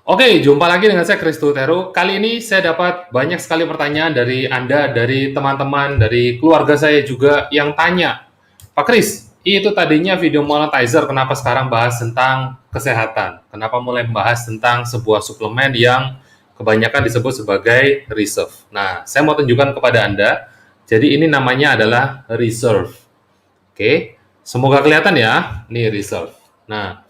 Oke, jumpa lagi dengan saya Kristo Teru. Kali ini saya dapat banyak sekali pertanyaan dari Anda, dari teman-teman, dari keluarga saya juga yang tanya, Pak Kris, itu tadinya video monetizer, kenapa sekarang bahas tentang kesehatan? Kenapa mulai membahas tentang sebuah suplemen yang kebanyakan disebut sebagai reserve? Nah, saya mau tunjukkan kepada Anda, jadi ini namanya adalah reserve. Oke, semoga kelihatan ya, ini reserve. Nah,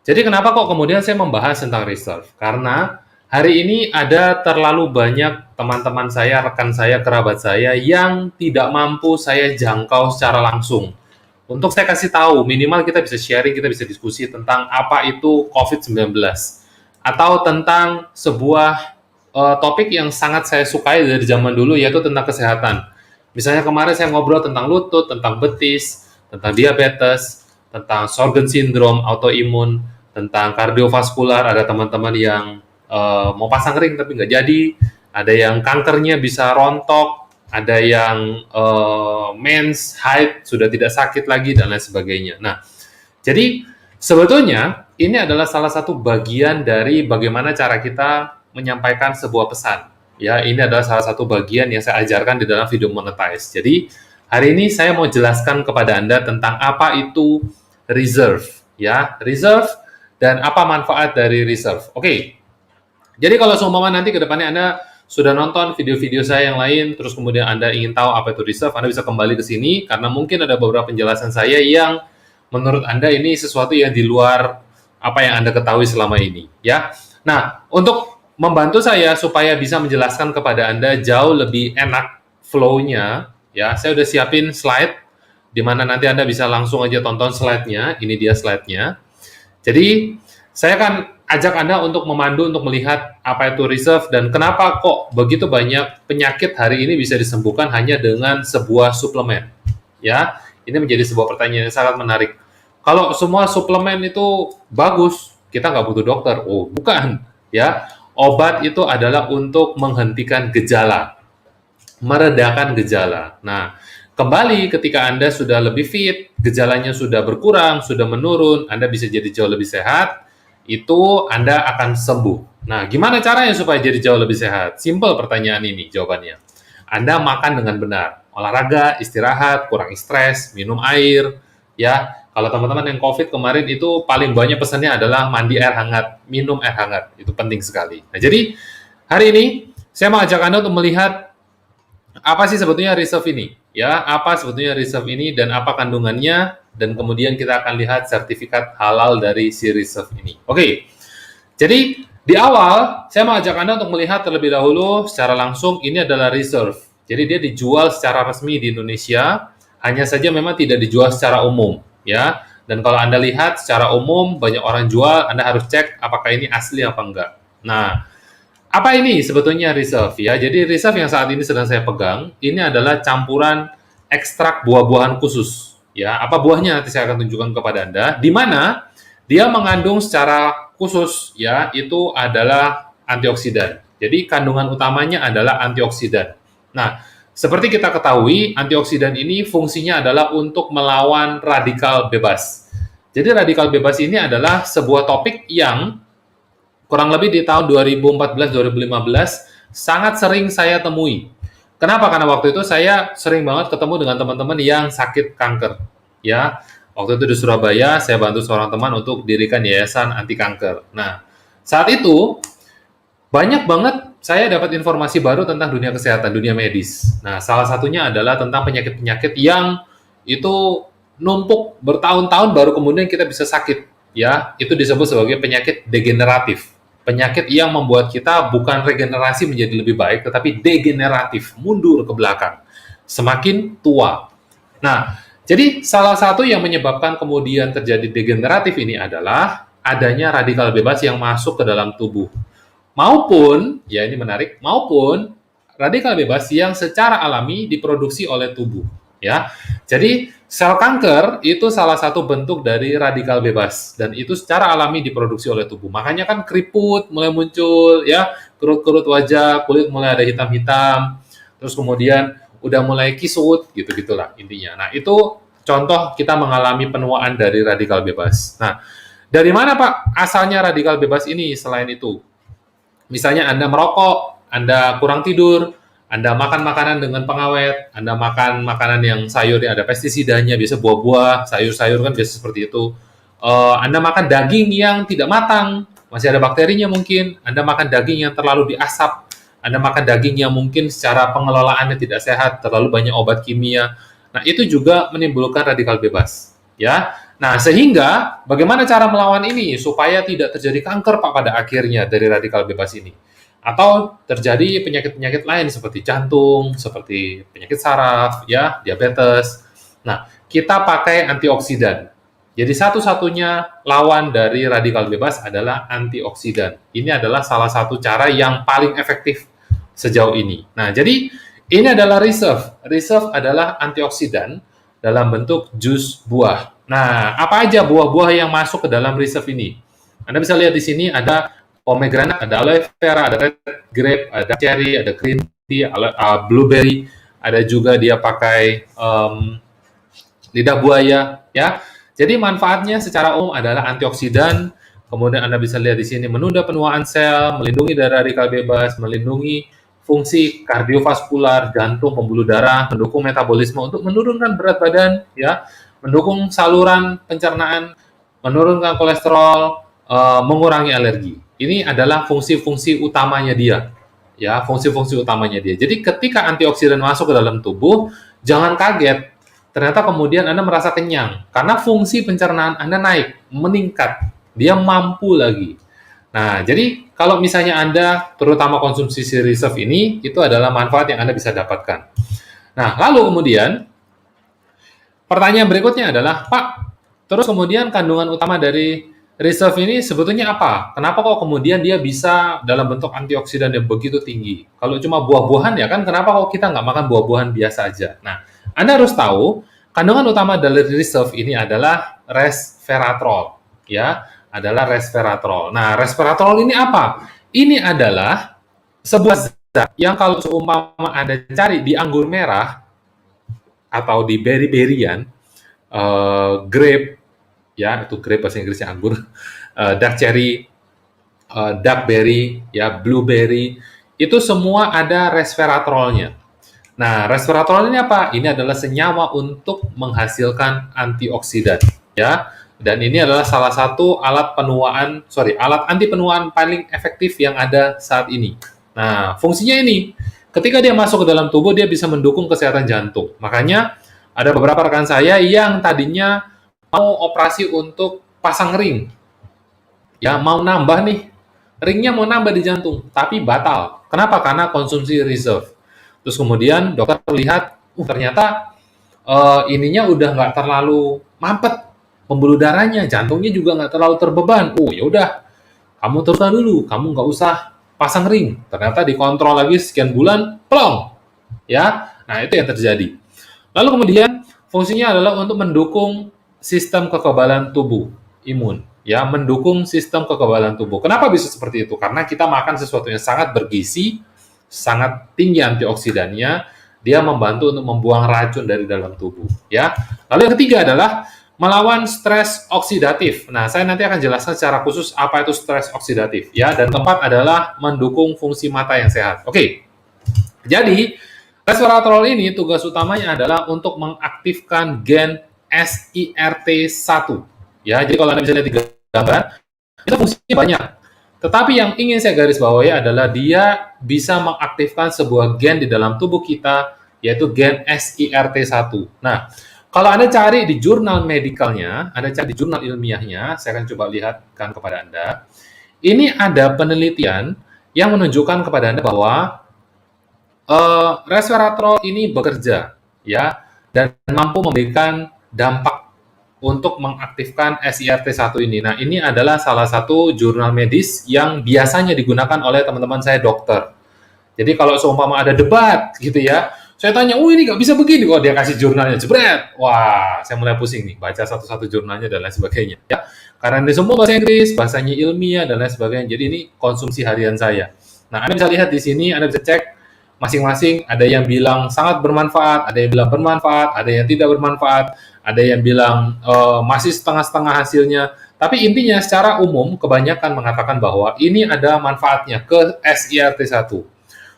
jadi kenapa kok kemudian saya membahas tentang reserve? Karena hari ini ada terlalu banyak teman-teman saya, rekan saya, kerabat saya yang tidak mampu saya jangkau secara langsung. Untuk saya kasih tahu, minimal kita bisa sharing, kita bisa diskusi tentang apa itu COVID-19. Atau tentang sebuah topik yang sangat saya sukai dari zaman dulu, yaitu tentang kesehatan. Misalnya kemarin saya ngobrol tentang lutut, tentang betis, tentang diabetes, tentang Sjogren syndrome, autoimun, tentang kardiovaskular, ada teman-teman yang mau pasang ring tapi nggak jadi, ada yang kankernya bisa rontok, ada yang mens, haid, sudah tidak sakit lagi, dan lain sebagainya. Nah, jadi sebetulnya ini adalah salah satu bagian dari bagaimana cara kita menyampaikan sebuah pesan. Ya, ini adalah salah satu bagian yang saya ajarkan di dalam video monetize. Jadi, hari ini saya mau jelaskan kepada Anda tentang apa itu reserve, ya, reserve dan apa manfaat dari reserve. Oke. Jadi kalau seumpama nanti ke depannya Anda sudah nonton video-video saya yang lain, terus kemudian Anda ingin tahu apa itu reserve, Anda bisa kembali ke sini karena mungkin ada beberapa penjelasan saya yang menurut Anda ini sesuatu yang di luar apa yang Anda ketahui selama ini, ya. Nah, untuk membantu saya supaya bisa menjelaskan kepada Anda jauh lebih enak flow-nya, ya, saya udah siapin slide di mana nanti Anda bisa langsung aja tonton slide-nya. Ini dia slide-nya. Jadi, saya akan ajak Anda untuk memandu untuk melihat apa itu reserve dan kenapa kok begitu banyak penyakit hari ini bisa disembuhkan hanya dengan sebuah suplemen. Ya, ini menjadi sebuah pertanyaan yang sangat menarik. Kalau semua suplemen itu bagus, kita nggak butuh dokter. Oh, bukan. Ya, obat itu adalah untuk menghentikan gejala, meredakan gejala. Nah, kembali ketika Anda sudah lebih fit, gejalanya sudah berkurang, sudah menurun, Anda bisa jadi jauh lebih sehat, itu Anda akan sembuh. Nah, gimana caranya supaya jadi jauh lebih sehat? Simple pertanyaan ini jawabannya. Anda makan dengan benar, olahraga, istirahat, kurangi stres, minum air, ya. Kalau teman-teman yang COVID kemarin itu paling banyak pesannya adalah mandi air hangat, minum air hangat, itu penting sekali. Nah, jadi hari ini saya mau ajak Anda untuk melihat apa sih sebetulnya reserve ini? Ya, apa sebetulnya reserve ini dan apa kandungannya? Dan kemudian kita akan lihat sertifikat halal dari si reserve ini. Oke, jadi di awal saya mau ajak Anda untuk melihat terlebih dahulu secara langsung ini adalah reserve. Jadi dia dijual secara resmi di Indonesia, hanya saja memang tidak dijual secara umum, ya. Dan kalau Anda lihat secara umum banyak orang jual, Anda harus cek apakah ini asli apa enggak. Nah, apa ini sebetulnya reserve ya? Jadi reserve yang saat ini sedang saya pegang ini adalah campuran ekstrak buah-buahan khusus. Ya, apa buahnya nanti saya akan tunjukkan kepada Anda. Di mana dia mengandung secara khusus ya itu adalah antioksidan. Jadi kandungan utamanya adalah antioksidan. Nah, seperti kita ketahui, antioksidan ini fungsinya adalah untuk melawan radikal bebas. Jadi radikal bebas ini adalah sebuah topik yang kurang lebih di tahun 2014-2015 sangat sering saya temui. Kenapa? Karena waktu itu saya sering banget ketemu dengan teman-teman yang sakit kanker. Ya, waktu itu di Surabaya saya bantu seorang teman untuk dirikan yayasan anti kanker. Nah, saat itu banyak banget saya dapat informasi baru tentang dunia kesehatan, dunia medis. Nah, salah satunya adalah tentang penyakit-penyakit yang itu numpuk bertahun-tahun baru kemudian kita bisa sakit. Ya, itu disebut sebagai penyakit degeneratif. Penyakit yang membuat kita bukan regenerasi menjadi lebih baik, tetapi degeneratif, mundur ke belakang, semakin tua. Nah, jadi salah satu yang menyebabkan kemudian terjadi degeneratif ini adalah adanya radikal bebas yang masuk ke dalam tubuh. Maupun, ya ini menarik, maupun radikal bebas yang secara alami diproduksi oleh tubuh. Ya, jadi sel kanker itu salah satu bentuk dari radikal bebas dan itu secara alami diproduksi oleh tubuh. Makanya kan keriput mulai muncul, ya kerut-kerut wajah, kulit mulai ada hitam-hitam, terus kemudian udah mulai kisut, gitu-gitulah intinya. Nah itu contoh kita mengalami penuaan dari radikal bebas. Nah dari mana Pak asalnya radikal bebas ini selain itu? Misalnya Anda merokok, Anda kurang tidur, Anda makan makanan dengan pengawet, Anda makan makanan yang sayurnya ada pestisidanya, biasa buah-buah, sayur-sayur kan biasa seperti itu. Anda makan daging yang tidak matang, masih ada bakterinya mungkin. Anda makan daging yang terlalu diasap, Anda makan daging yang mungkin secara pengelolaannya tidak sehat, terlalu banyak obat kimia. Nah, itu juga menimbulkan radikal bebas, ya. Nah, sehingga bagaimana cara melawan ini supaya tidak terjadi kanker Pak pada akhirnya dari radikal bebas ini? Atau terjadi penyakit-penyakit lain seperti jantung, seperti penyakit saraf, ya, diabetes. Nah, kita pakai antioksidan. Jadi satu-satunya lawan dari radikal bebas adalah antioksidan. Ini adalah salah satu cara yang paling efektif sejauh ini. Nah, jadi ini adalah reserve. Reserve adalah antioksidan dalam bentuk jus buah. Nah, apa aja buah-buah yang masuk ke dalam reserve ini? Anda bisa lihat di sini ada pomegranate, ada aloe vera, ada red grape, ada cherry, ada green tea, blueberry, ada juga dia pakai lidah buaya, ya. Jadi manfaatnya secara umum adalah antioksidan. Kemudian Anda bisa lihat di sini menunda penuaan sel, melindungi dari radikal bebas, melindungi fungsi kardiovaskular, jantung, pembuluh darah, mendukung metabolisme untuk menurunkan berat badan, ya, mendukung saluran pencernaan, menurunkan kolesterol, mengurangi alergi. Ini adalah fungsi-fungsi utamanya dia, ya, fungsi-fungsi utamanya dia. Jadi ketika antioksidan masuk ke dalam tubuh, jangan kaget. Ternyata kemudian Anda merasa kenyang karena fungsi pencernaan Anda naik, meningkat, dia mampu lagi. Nah, jadi kalau misalnya Anda terutama konsumsi si reserve ini, itu adalah manfaat yang Anda bisa dapatkan. Nah, lalu kemudian pertanyaan berikutnya adalah, Pak, terus kemudian kandungan utama dari reserve ini sebetulnya apa? Kenapa kok kemudian dia bisa dalam bentuk antioksidan yang begitu tinggi? Kalau cuma buah-buahan ya kan, kenapa kok kita nggak makan buah-buahan biasa aja? Nah, Anda harus tahu, kandungan utama dari reserve ini adalah resveratrol, ya, adalah resveratrol. Nah, resveratrol ini apa? Ini adalah sebuah zat yang kalau seumpama Anda cari di anggur merah atau di berry-berryan, grape, ya, itu grape bahasa Inggrisnya anggur, dark cherry, dark berry, ya, blueberry, itu semua ada resveratrolnya. Nah, resveratrol ini apa? Ini adalah senyawa untuk menghasilkan antioksidan, ya. Dan ini adalah salah satu alat alat anti penuaan paling efektif yang ada saat ini. Nah, fungsinya ini, ketika dia masuk ke dalam tubuh, dia bisa mendukung kesehatan jantung. Makanya ada beberapa rekan saya yang tadinya mau operasi untuk pasang ring, ya, mau nambah nih, ringnya mau nambah di jantung, tapi batal. Kenapa? Karena konsumsi reserve. Terus kemudian dokter lihat, ternyata ininya udah nggak terlalu mampet, pembuluh darahnya, jantungnya juga nggak terlalu terbeban. Oh ya udah, kamu teruskan dulu, kamu nggak usah pasang ring. Ternyata dikontrol lagi sekian bulan, plong, ya. Nah itu yang terjadi. Lalu kemudian fungsinya adalah untuk mendukung sistem kekebalan tubuh, imun, ya, mendukung sistem kekebalan tubuh. Kenapa bisa seperti itu? Karena kita makan sesuatu yang sangat bergizi, sangat tinggi antioksidannya, dia membantu untuk membuang racun dari dalam tubuh, ya. Lalu yang ketiga adalah melawan stres oksidatif. Nah, saya nanti akan jelaskan secara khusus apa itu stres oksidatif, ya. Dan keempat adalah mendukung fungsi mata yang sehat. Oke. Jadi, resveratrol ini tugas utamanya adalah untuk mengaktifkan gen SIRT1. Ya, jadi kalau Anda bisa lihat di gambar, itu fungsinya banyak. Tetapi yang ingin saya garis bawahi adalah dia bisa mengaktifkan sebuah gen di dalam tubuh kita, yaitu gen SIRT1. Nah, kalau Anda cari di jurnal medikalnya, Anda cari di jurnal ilmiahnya, saya akan coba lihatkan kepada Anda. Ini ada penelitian yang menunjukkan kepada Anda bahwa resveratrol ini bekerja, ya, dan mampu memberikan dampak untuk mengaktifkan SIRT1 ini. Nah, ini adalah salah satu jurnal medis yang biasanya digunakan oleh teman-teman saya dokter. Jadi kalau seumpama ada debat gitu ya, saya tanya, ini nggak bisa begini, kok dia kasih jurnalnya, jebret. Wah, saya mulai pusing nih, baca satu-satu jurnalnya dan lain sebagainya. Ya, karena ini semua bahasa Inggris, bahasanya ilmiah dan lain sebagainya. Jadi ini konsumsi harian saya. Nah, Anda bisa lihat di sini, Anda bisa cek masing-masing, ada yang bilang sangat bermanfaat, ada yang bilang bermanfaat, ada yang tidak bermanfaat, ada yang bilang masih setengah-setengah hasilnya. Tapi intinya secara umum kebanyakan mengatakan bahwa ini ada manfaatnya ke SIRT1.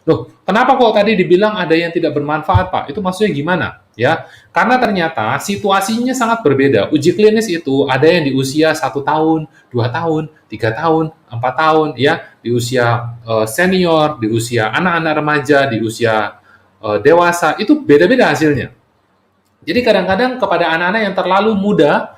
Loh, kenapa kok tadi dibilang ada yang tidak bermanfaat, Pak? Itu maksudnya gimana? Ya, karena ternyata situasinya sangat berbeda. Uji klinis itu ada yang di usia 1 tahun, 2 tahun, 3 tahun, 4 tahun, ya, di usia senior, di usia anak-anak remaja, di usia dewasa, itu beda-beda hasilnya. Jadi kadang-kadang kepada anak-anak yang terlalu muda,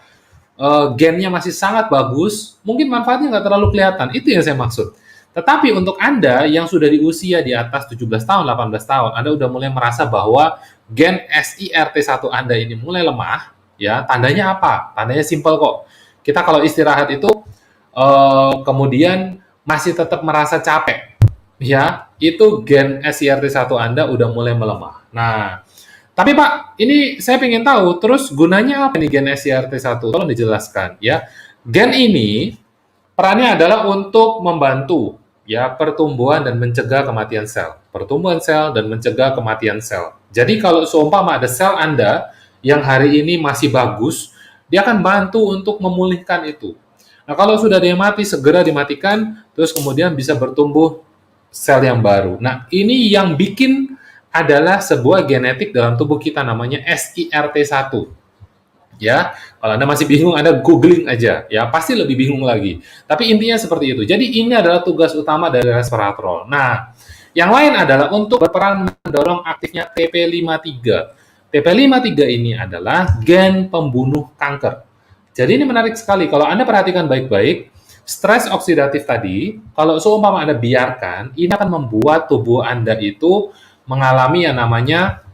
gennya masih sangat bagus, mungkin manfaatnya nggak terlalu kelihatan. Itu yang saya maksud. Tetapi untuk Anda yang sudah di usia di atas 17 tahun, 18 tahun, Anda udah mulai merasa bahwa gen SIRT1 Anda ini mulai lemah, ya, tandanya apa? Tandanya simpel kok. Kita kalau istirahat itu kemudian masih tetap merasa capek, ya, itu gen SIRT1 Anda udah mulai melemah. Nah, tapi Pak, ini saya ingin tahu, terus gunanya apa nih gen SIRT1? Tolong dijelaskan, ya. Gen ini perannya adalah untuk membantu ya pertumbuhan dan mencegah kematian sel. Pertumbuhan sel dan mencegah kematian sel. Jadi kalau seumpama ada sel Anda yang hari ini masih bagus, dia akan bantu untuk memulihkan itu. Nah, kalau sudah dia mati, segera dimatikan, terus kemudian bisa bertumbuh sel yang baru. Nah, ini yang bikin adalah sebuah genetik dalam tubuh kita namanya SIRT1. Ya, kalau Anda masih bingung, Anda googling aja, ya pasti lebih bingung lagi. Tapi intinya seperti itu. Jadi ini adalah tugas utama dari resveratrol. Nah, yang lain adalah untuk berperan mendorong aktifnya TP53. TP53 ini adalah gen pembunuh kanker. Jadi ini menarik sekali. Kalau Anda perhatikan baik-baik, stres oksidatif tadi, kalau seumpama Anda biarkan, ini akan membuat tubuh Anda itu mengalami yang namanya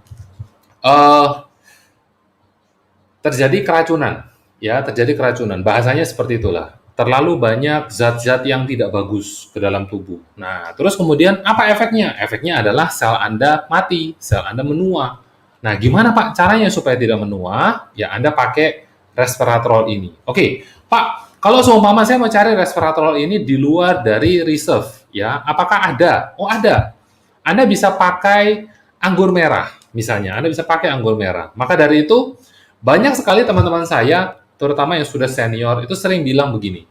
terjadi keracunan, ya, terjadi keracunan. Bahasanya seperti itulah. Terlalu banyak zat-zat yang tidak bagus ke dalam tubuh. Nah, terus kemudian apa efeknya? Efeknya adalah sel Anda mati, sel Anda menua. Nah, gimana Pak caranya supaya tidak menua? Ya, Anda pakai resveratrol ini. Oke, Pak, kalau seumpama saya mau cari resveratrol ini di luar dari reserve, ya, apakah ada? Oh, ada. Anda bisa pakai anggur merah, misalnya. Anda bisa pakai anggur merah. Maka dari itu, banyak sekali teman-teman saya, terutama yang sudah senior, itu sering bilang begini,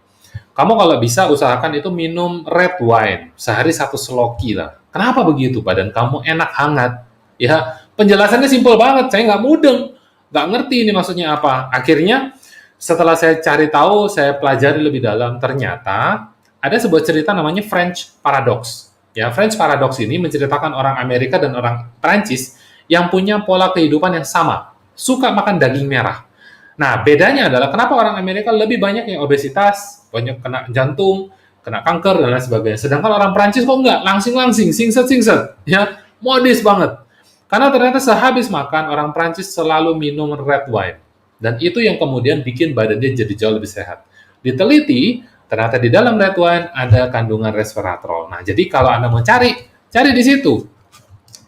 kamu kalau bisa usahakan itu minum red wine, sehari 1 seloki lah. Kenapa begitu? Badan kamu enak, hangat. Ya, penjelasannya simpel banget, saya nggak mudeng, nggak ngerti ini maksudnya apa. Akhirnya, setelah saya cari tahu, saya pelajari lebih dalam, ternyata ada sebuah cerita namanya French Paradox. Ya, French Paradox ini menceritakan orang Amerika dan orang Prancis yang punya pola kehidupan yang sama, suka makan daging merah. Nah, bedanya adalah kenapa orang Amerika lebih banyak yang obesitas, banyak kena jantung, kena kanker, dan lain sebagainya. Sedangkan orang Prancis kok enggak, langsing-langsing, singset-singset, ya, modis banget. Karena ternyata sehabis makan, orang Prancis selalu minum red wine. Dan itu yang kemudian bikin badannya jadi jauh lebih sehat. Diteliti, ternyata di dalam red wine ada kandungan resveratrol. Nah, jadi kalau Anda mau cari, cari di situ.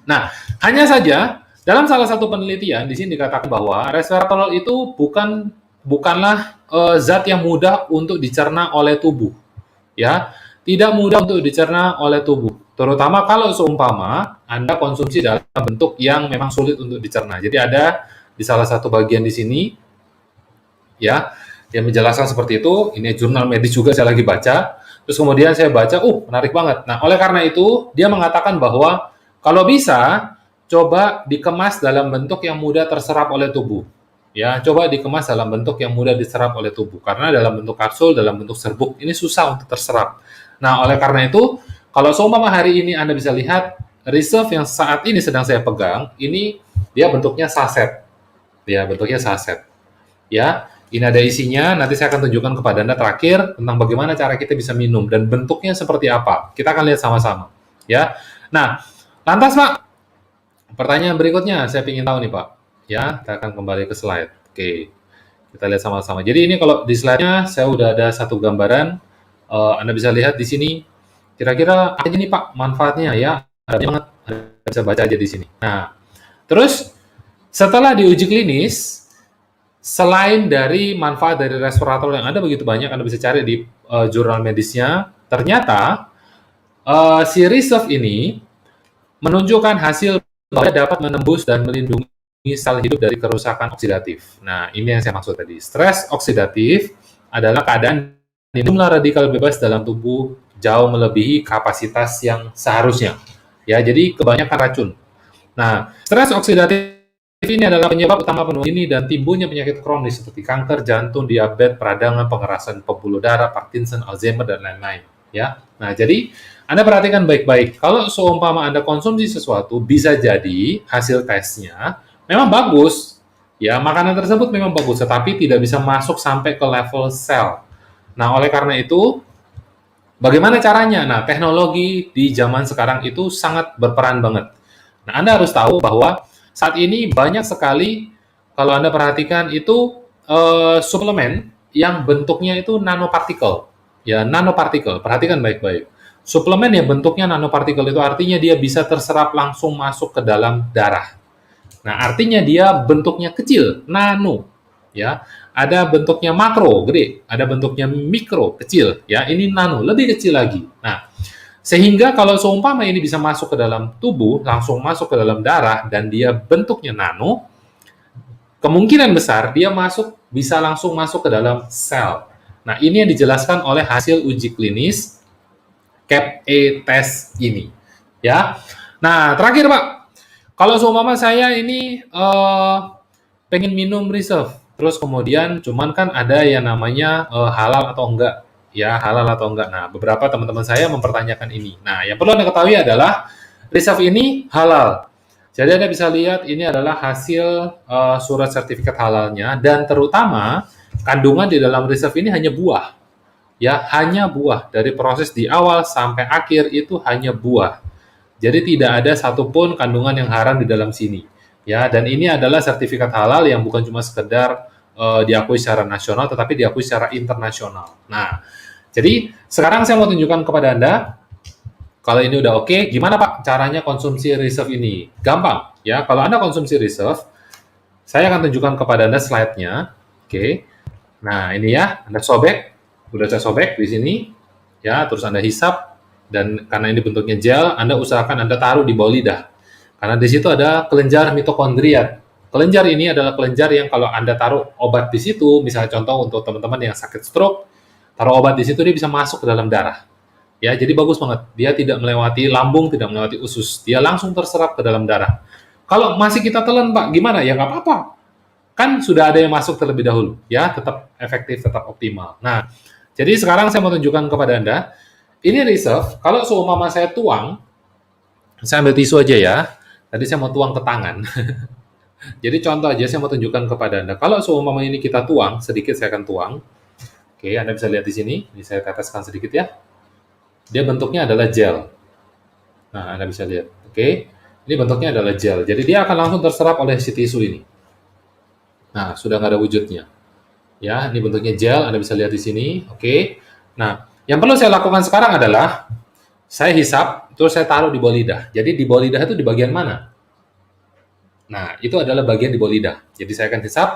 Nah, hanya saja dalam salah satu penelitian di sini dikatakan bahwa resveratrol itu bukanlah zat yang mudah untuk dicerna oleh tubuh, ya, tidak mudah untuk dicerna oleh tubuh, terutama kalau seumpama Anda konsumsi dalam bentuk yang memang sulit untuk dicerna. Jadi ada di salah satu bagian di sini, ya, yang menjelaskan seperti itu. Ini jurnal medis juga saya lagi baca. Terus kemudian saya baca, menarik banget. Nah, oleh karena itu dia mengatakan bahwa kalau bisa, coba dikemas dalam bentuk yang mudah terserap oleh tubuh. Ya, coba dikemas dalam bentuk yang mudah diserap oleh tubuh. Karena dalam bentuk kapsul, dalam bentuk serbuk, ini susah untuk terserap. Nah, oleh karena itu, kalau seumpama hari ini Anda bisa lihat, reserve yang saat ini sedang saya pegang, ini dia bentuknya saset. Ya, bentuknya saset. Ya, ini ada isinya, nanti saya akan tunjukkan kepada Anda terakhir tentang bagaimana cara kita bisa minum dan bentuknya seperti apa. Kita akan lihat sama-sama. Ya, nah, lantas Pak, pertanyaan berikutnya saya ingin tahu nih Pak. Ya, kita akan kembali ke slide. Oke, kita lihat sama-sama. Jadi ini kalau di slide-nya saya udah ada satu gambaran. Anda bisa lihat di sini. Kira-kira apa aja nih Pak manfaatnya ya? Ada banget. Anda bisa baca aja di sini. Nah, terus setelah diuji klinis, selain dari manfaat dari resveratrol yang ada begitu banyak, Anda bisa cari di jurnal medisnya. Ternyata si reserve ini menunjukkan hasil bahwa dapat menembus dan melindungi sel hidup dari kerusakan oksidatif. Nah, ini yang saya maksud tadi. Stres oksidatif adalah keadaan di jumlah radikal bebas dalam tubuh jauh melebihi kapasitas yang seharusnya. Ya, jadi kebanyakan racun. Nah, stres oksidatif ini adalah penyebab utama penuaan dini dan timbulnya penyakit kronis seperti kanker, jantung, diabetes, peradangan, pengerasan pembuluh darah, Parkinson, Alzheimer, dan lain-lain. Ya, nah jadi Anda perhatikan baik-baik. Kalau seumpama Anda konsumsi sesuatu, bisa jadi hasil tesnya memang bagus. Ya, makanan tersebut memang bagus, tetapi tidak bisa masuk sampai ke level sel. Nah, oleh karena itu, bagaimana caranya? Nah, teknologi di zaman sekarang itu sangat berperan banget. Nah, Anda harus tahu bahwa saat ini banyak sekali, kalau Anda perhatikan itu suplemen yang bentuknya itu nanopartikel. Ya, nanopartikel. Perhatikan baik-baik. Suplemen yang bentuknya nanopartikel itu artinya dia bisa terserap langsung masuk ke dalam darah. Nah, artinya dia bentuknya kecil, nano, ya. Ada bentuknya makro, gede, ada bentuknya mikro, kecil, ya. Ini nano, lebih kecil lagi. Nah, sehingga kalau seumpama ini bisa masuk ke dalam tubuh, langsung masuk ke dalam darah dan dia bentuknya nano, kemungkinan besar dia bisa langsung masuk ke dalam sel. Nah, ini yang dijelaskan oleh hasil uji klinis CAP-A test ini, ya. Nah, terakhir, Pak, kalau seumpama saya ini pengen minum reserve, terus kemudian cuman kan ada yang namanya halal atau enggak, ya halal atau enggak. Nah, beberapa teman-teman saya mempertanyakan ini. Nah, yang perlu Anda ketahui adalah reserve ini halal. Jadi Anda bisa lihat ini adalah hasil surat sertifikat halalnya dan terutama kandungan di dalam reserve ini hanya buah. Ya, hanya buah. Dari proses di awal sampai akhir itu hanya buah. Jadi tidak ada satupun kandungan yang haram di dalam sini. Ya, dan ini adalah sertifikat halal yang bukan cuma sekedar diakui secara nasional, tetapi diakui secara internasional. Nah, jadi sekarang saya mau tunjukkan kepada Anda, kalau ini udah oke, gimana Pak caranya konsumsi reserve ini? Gampang, ya. Kalau Anda konsumsi reserve, saya akan tunjukkan kepada Anda slide-nya. Oke. Nah, ini ya, Anda sobek. Udah saya sobek di sini. Ya, terus Anda hisap. Dan karena ini bentuknya gel, Anda usahakan Anda taruh di bawah lidah. Karena di situ ada kelenjar mitokondria. Kelenjar ini adalah kelenjar yang kalau Anda taruh obat di situ, misalnya contoh untuk teman-teman yang sakit stroke, taruh obat di situ dia bisa masuk ke dalam darah. Ya, jadi bagus banget. Dia tidak melewati lambung, tidak melewati usus. Dia langsung terserap ke dalam darah. Kalau masih kita telan, Pak, gimana? Ya nggak apa-apa. Kan sudah ada yang masuk terlebih dahulu. Ya, tetap efektif, tetap optimal. Nah, jadi sekarang saya mau tunjukkan kepada Anda, ini reserve, kalau seumpama saya tuang, saya ambil tisu aja ya. Tadi saya mau tuang ke tangan. Jadi contoh aja saya mau tunjukkan kepada Anda. Kalau seumpama ini kita tuang, sedikit saya akan tuang. Oke, Anda bisa lihat di sini. Ini saya teteskan sedikit ya. Dia bentuknya adalah gel. Nah, Anda bisa lihat. Oke, ini bentuknya adalah gel. Jadi dia akan langsung terserap oleh si tisu ini. Nah, sudah nggak ada wujudnya. Ya, ini bentuknya gel. Anda bisa lihat di sini. Oke. Nah, yang perlu saya lakukan sekarang adalah saya hisap, terus saya taruh di bawah lidah. Jadi di bawah lidah itu di bagian mana? Nah, itu adalah bagian di bawah lidah. Jadi saya akan hisap.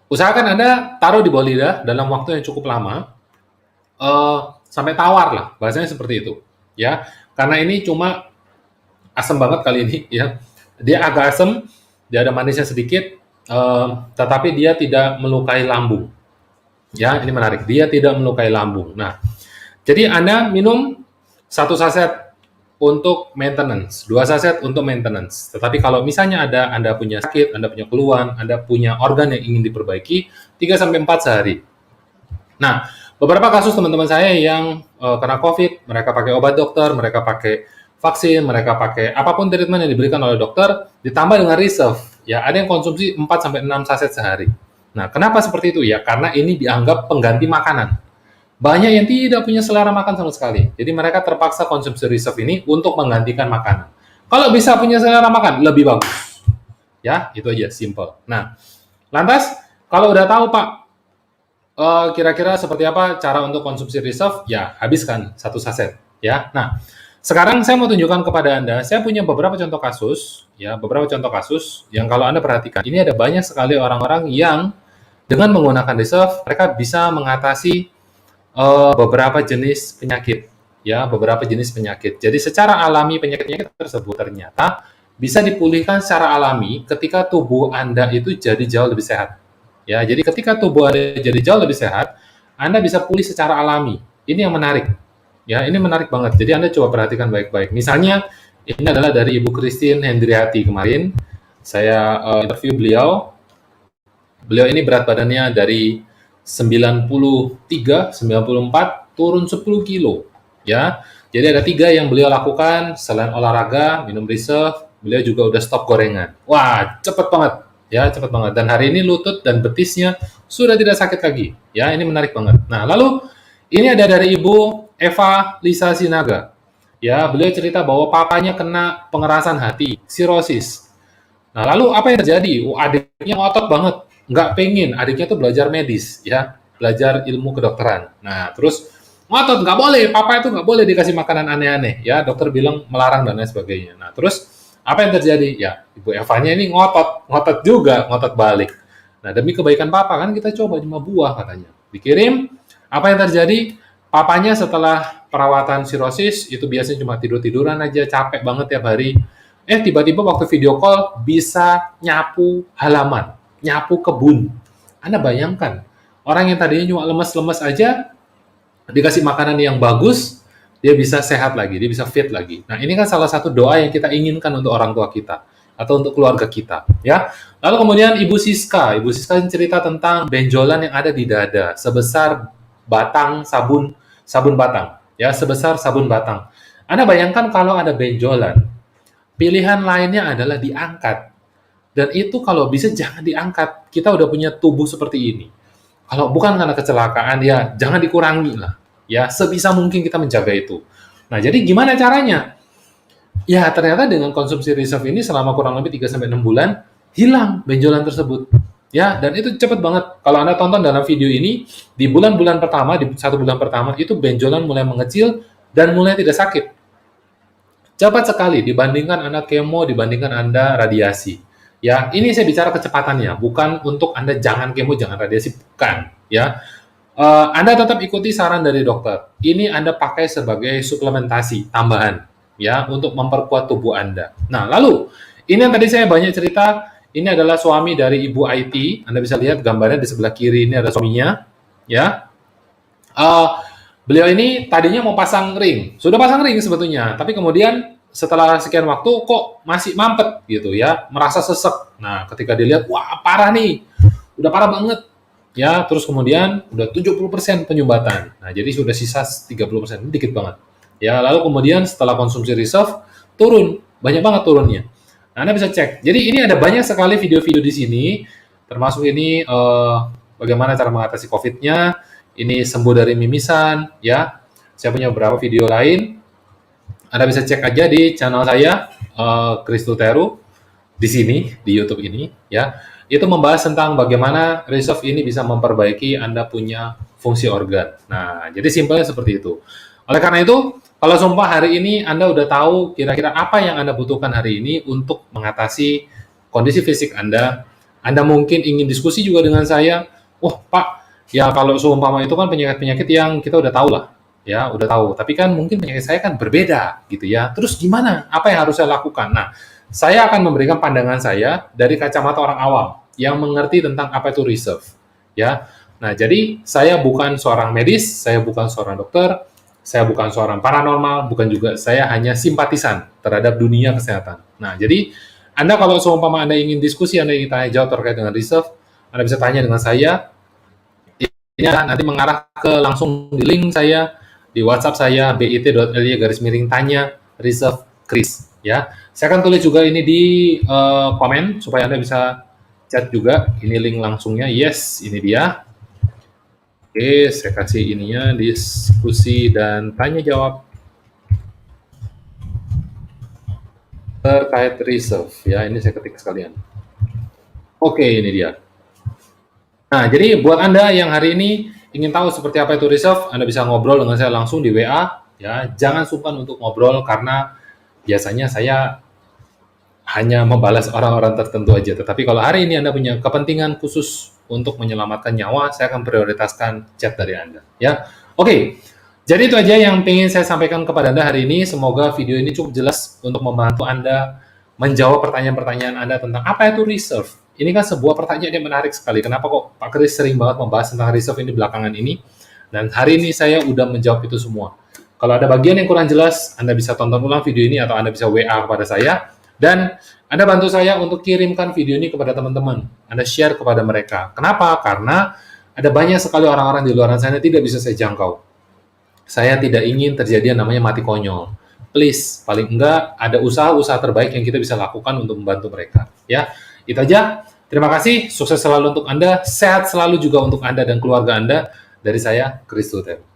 Usahakan Anda taruh di bawah lidah dalam waktu yang cukup lama, sampai tawar lah, bahasanya seperti itu. Ya, karena ini cuma asam banget kali ini, ya. Dia agak asam, dia ada manisnya sedikit, tetapi dia tidak melukai lambung. Ya, ini menarik. Dia tidak melukai lambung. Nah, jadi Anda minum 1 saset untuk maintenance, 2 saset untuk maintenance. Tetapi kalau misalnya Anda punya sakit, Anda punya keluhan, Anda punya organ yang ingin diperbaiki, 3-4 sehari. Nah, beberapa kasus teman-teman saya yang kena COVID, mereka pakai obat dokter, mereka pakai vaksin, mereka pakai apapun treatment yang diberikan oleh dokter, ditambah dengan reserve. Ya, ada yang konsumsi 4-6 saset sehari. Nah, kenapa seperti itu? Ya, karena ini dianggap pengganti makanan. Banyak yang tidak punya selera makan sama sekali. Jadi mereka terpaksa konsumsi reserve ini untuk menggantikan makanan. Kalau bisa punya selera makan, lebih bagus. Ya, itu aja, simple. Nah, lantas kalau udah tahu Pak, kira-kira seperti apa cara untuk konsumsi reserve? Ya, habiskan 1 saset. Ya, nah sekarang saya mau tunjukkan kepada Anda, saya punya beberapa contoh kasus, ya, beberapa contoh kasus yang kalau Anda perhatikan, ini ada banyak sekali orang-orang yang dengan menggunakan reserve, mereka bisa mengatasi beberapa jenis penyakit. ya beberapa jenis penyakit. Jadi secara alami penyakit-penyakit tersebut ternyata bisa dipulihkan secara alami ketika tubuh Anda itu jadi jauh lebih sehat. Ya, jadi ketika tubuh Anda jadi jauh lebih sehat, Anda bisa pulih secara alami. Ini yang menarik. Ya, ini menarik banget. Jadi Anda coba perhatikan baik-baik. Misalnya ini adalah dari Ibu Christine Hendriati kemarin. Saya interview beliau. Beliau ini berat badannya dari 93, 94 turun 10 kilo. Ya, jadi ada 3 yang beliau lakukan selain olahraga, minum reserve, beliau juga udah stop gorengan. Wah, cepet banget. Ya, cepet banget. Dan hari ini lutut dan betisnya sudah tidak sakit lagi. Ya, ini menarik banget. Nah, lalu ini ada dari Ibu Eva Lisa Sinaga. Ya, beliau cerita bahwa papanya kena pengerasan hati, sirosis. Nah, lalu apa yang terjadi? Adiknya ngotot banget, nggak pengen. Adiknya tuh belajar medis, ya, belajar ilmu kedokteran. Nah, terus ngotot, nggak boleh, papa itu nggak boleh dikasih makanan aneh-aneh, ya, dokter bilang melarang dan lain sebagainya. Nah, terus apa yang terjadi? Ya, Ibu Evanya ini ngotot juga, ngotot balik. Nah, demi kebaikan papa kan kita coba 5 buah katanya. Dikirim, apa yang terjadi? Papanya setelah perawatan sirosis, itu biasanya cuma tidur-tiduran aja, capek banget tiap hari. Tiba-tiba waktu video call bisa nyapu halaman, nyapu kebun. Anda bayangkan, orang yang tadinya cuma lemes-lemes aja, dikasih makanan yang bagus, dia bisa sehat lagi, dia bisa fit lagi. Nah, ini kan salah satu doa yang kita inginkan untuk orang tua kita atau untuk keluarga kita, ya. Lalu kemudian Ibu Siska cerita tentang benjolan yang ada di dada sebesar batang sabun batang, ya, sebesar sabun batang. Anda bayangkan kalau ada benjolan, pilihan lainnya adalah diangkat. Dan itu kalau bisa jangan diangkat. Kita udah punya tubuh seperti ini. Kalau bukan karena kecelakaan, ya jangan dikurangi lah. Ya, sebisa mungkin kita menjaga itu. Nah, jadi gimana caranya? Ya, ternyata dengan konsumsi reserve ini selama kurang lebih 3-6 bulan, hilang benjolan tersebut. Ya, dan itu cepat banget. Kalau Anda tonton dalam video ini, di bulan-bulan pertama, di 1 bulan pertama, itu benjolan mulai mengecil dan mulai tidak sakit. Cepat sekali dibandingkan Anda kemo, dibandingkan Anda radiasi. Ya, ini saya bicara kecepatannya, bukan untuk Anda jangan kemo, jangan radiasi, bukan. Ya, Anda tetap ikuti saran dari dokter. Ini Anda pakai sebagai suplementasi tambahan, ya, untuk memperkuat tubuh Anda. Nah, lalu ini yang tadi saya banyak cerita. Ini adalah suami dari Ibu IT. Anda bisa lihat gambarnya di sebelah kiri ini ada suaminya, ya. Beliau ini tadinya mau pasang ring, sudah pasang ring sebetulnya, tapi kemudian setelah sekian waktu kok masih mampet gitu ya, merasa sesek. Nah, ketika dilihat, wah parah nih, udah parah banget. Ya, terus kemudian udah 70% penyumbatan. Nah, jadi sudah sisa 30%, ini dikit banget. Ya, lalu kemudian setelah konsumsi reserve, turun, banyak banget turunnya. Nah, Anda bisa cek. Jadi ini ada banyak sekali video-video di sini, termasuk ini bagaimana cara mengatasi COVID-nya, ini sembuh dari mimisan, ya. Saya punya beberapa video lain. Anda bisa cek aja di channel saya, Chris Tuteru, di sini, di YouTube ini, ya. Itu membahas tentang bagaimana reserve ini bisa memperbaiki Anda punya fungsi organ. Nah, jadi simpelnya seperti itu. Oleh karena itu, kalau sumpah hari ini Anda udah tahu kira-kira apa yang Anda butuhkan hari ini untuk mengatasi kondisi fisik Anda. Anda mungkin ingin diskusi juga dengan saya. Oh, Pak, ya kalau seumpama itu kan penyakit-penyakit yang kita udah tahu lah, ya udah tahu. Tapi kan mungkin penyakit saya kan berbeda gitu ya. Terus gimana? Apa yang harus saya lakukan? Nah, saya akan memberikan pandangan saya dari kacamata orang awam yang mengerti tentang apa itu reserve, ya. Nah, jadi saya bukan seorang medis, saya bukan seorang dokter, saya bukan seorang paranormal, bukan juga, saya hanya simpatisan terhadap dunia kesehatan. Nah, jadi Anda kalau seumpama Anda ingin diskusi, Anda ingin tanya jawab terkait dengan reserve, Anda bisa tanya dengan saya. Ini nanti mengarah ke langsung di link saya, di WhatsApp saya, bit.ly/tanya reserve Chris, ya. Saya akan tulis juga ini di komen supaya Anda bisa chat juga. Ini link langsungnya, yes, ini dia. Oke, saya kasih ininya, diskusi dan tanya jawab terkait reserve, ya. Ini saya ketik sekalian. Oke, ini dia. Nah, jadi buat Anda yang hari ini ingin tahu seperti apa itu reserve, Anda bisa ngobrol dengan saya langsung di WA, ya. Jangan sungkan untuk ngobrol karena biasanya saya hanya membalas orang-orang tertentu aja. Tetapi kalau hari ini Anda punya kepentingan khusus untuk menyelamatkan nyawa, saya akan prioritaskan chat dari Anda, ya. Oke. Jadi itu aja yang ingin saya sampaikan kepada Anda hari ini. Semoga video ini cukup jelas untuk membantu Anda menjawab pertanyaan-pertanyaan Anda tentang apa itu reserve. Ini kan sebuah pertanyaan yang menarik sekali. Kenapa kok Pak Kris sering banget membahas tentang reserve ini belakangan ini? Dan hari ini saya udah menjawab itu semua. Kalau ada bagian yang kurang jelas, Anda bisa tonton ulang video ini atau Anda bisa WA kepada saya. Dan Anda bantu saya untuk kirimkan video ini kepada teman-teman. Anda share kepada mereka. Kenapa? Karena ada banyak sekali orang-orang di luar sana yang tidak bisa saya jangkau. Saya tidak ingin terjadi yang namanya mati konyol. Please, paling enggak ada usaha-usaha terbaik yang kita bisa lakukan untuk membantu mereka. Ya, itu aja. Terima kasih, sukses selalu untuk Anda, sehat selalu juga untuk Anda dan keluarga Anda. Dari saya, Kris Tuter.